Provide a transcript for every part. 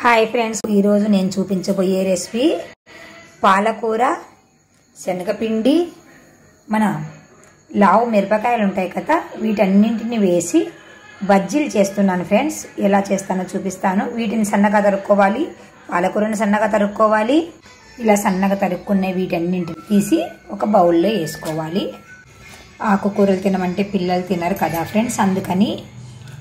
Hi friends, ఈరోజు నేను చూపించబోయే రెసిపీ పాలకూర, శనగపిండి, మన లావు మిరపకాయలు ఉంటాయి కదా, వీటన్నింటిని వేసి బజ్జీలు చేస్తున్నాను ఫ్రెండ్స్. ఎలా చేస్తానో చూపిస్తాను. వీటిని సన్నగా తరుక్కోవాలి. పాలకూరని సన్నగా తరుక్కోవాలి. ఇలా సన్నగా తరుక్కున్న వీటన్నింటిని తీసి ఒక బౌల్లో వేసుకోవాలి. ఆకుకూరలు తినమంటే పిల్లలు తినరు కదా ఫ్రెండ్స్, అందుకని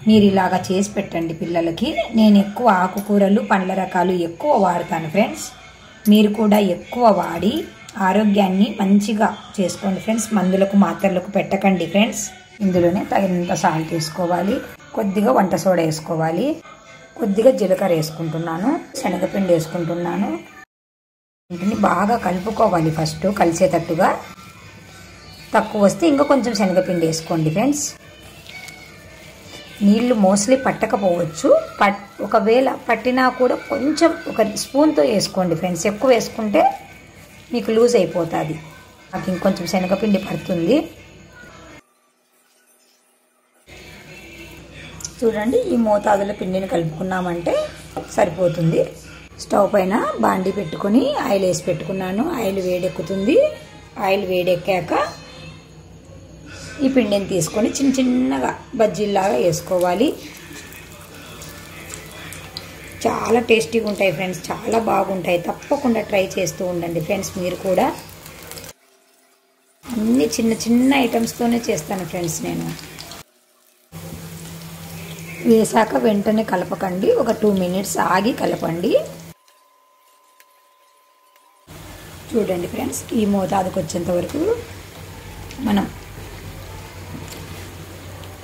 మీరు ఇలాగా చేసి పెట్టండి పిల్లలకి. నేను ఎక్కువ ఆకుకూరలు, పండ్ల రకాలు ఎక్కువ వాడతాను ఫ్రెండ్స్. మీరు కూడా ఎక్కువ వాడి ఆరోగ్యాన్ని మంచిగా చేసుకోండి ఫ్రెండ్స్. మందులకు మాత్రలకు పెట్టకండి ఫ్రెండ్స్. ఇందులోనే తగినంత సాల్ట్ వేసుకోవాలి, కొద్దిగా వంట సోడా వేసుకోవాలి, కొద్దిగా జీలకర్ర వేసుకుంటున్నాను, శనగపిండి వేసుకుంటున్నాను. వీటిని బాగా కలుపుకోవాలి. ఫస్ట్ కలిసేటట్టుగా. తక్కువ వస్తే ఇంకా కొంచెం శనగపిండి వేసుకోండి ఫ్రెండ్స్. నీళ్లు మోస్ట్లీ పట్టకపోవచ్చు, ఒకవేళ పట్టినా కూడా కొంచెం ఒక స్పూన్తో వేసుకోండి ఫ్రెండ్స్. ఎక్కువ వేసుకుంటే మీకు లూజ్ అయిపోతుంది. నాకు ఇంకొంచెం శనగపిండి పడుతుంది. చూడండి, ఈ మోతాదులో పిండిని కలుపుకున్నామంటే సరిపోతుంది. స్టవ్ పైన బాండీ పెట్టుకొని ఆయిల్ వేసి పెట్టుకున్నాను. ఆయిల్ వేడెక్కుతుంది. ఆయిల్ వేడెక్కాక ఈ పిండిని తీసుకొని చిన్న చిన్నగా బజ్జీల్లాగా వేసుకోవాలి. చాలా టేస్టీగా ఉంటాయి ఫ్రెండ్స్, చాలా బాగుంటాయి. తప్పకుండా ట్రై చేస్తూ ఉండండి ఫ్రెండ్స్. మీరు కూడా అన్ని చిన్న చిన్న ఐటమ్స్తోనే చేస్తాను ఫ్రెండ్స్. నేను వేసాక వెంటనే కలపకండి, ఒక 2 minutes ఆగి కలపండి. చూడండి ఫ్రెండ్స్, ఈ మోతాదుకు వచ్చేంత వరకు మనం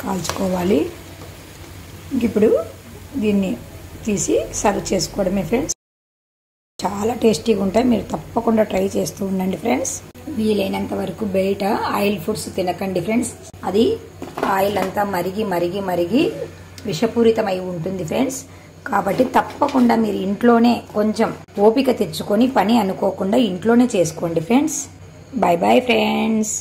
కాల్చుకోవాలి. ఇప్పుడు దీన్ని తీసి సర్వ్ చేసుకోవడమే ఫ్రెండ్స్. చాలా టేస్టీగా ఉంటాయి. మీరు తప్పకుండా ట్రై చేస్తూ ఉండండి ఫ్రెండ్స్. వీలైనంత వరకు బయట ఆయిల్ ఫుడ్స్ తినకండి ఫ్రెండ్స్. అది ఆయిల్ అంతా మరిగి మరిగి మరిగి విషపూరితమై ఉంటుంది ఫ్రెండ్స్. కాబట్టి తప్పకుండా మీరు ఇంట్లోనే కొంచెం ఓపిక తెచ్చుకొని పని అనుకోకుండా ఇంట్లోనే చేసుకోండి ఫ్రెండ్స్. Bye bye friends.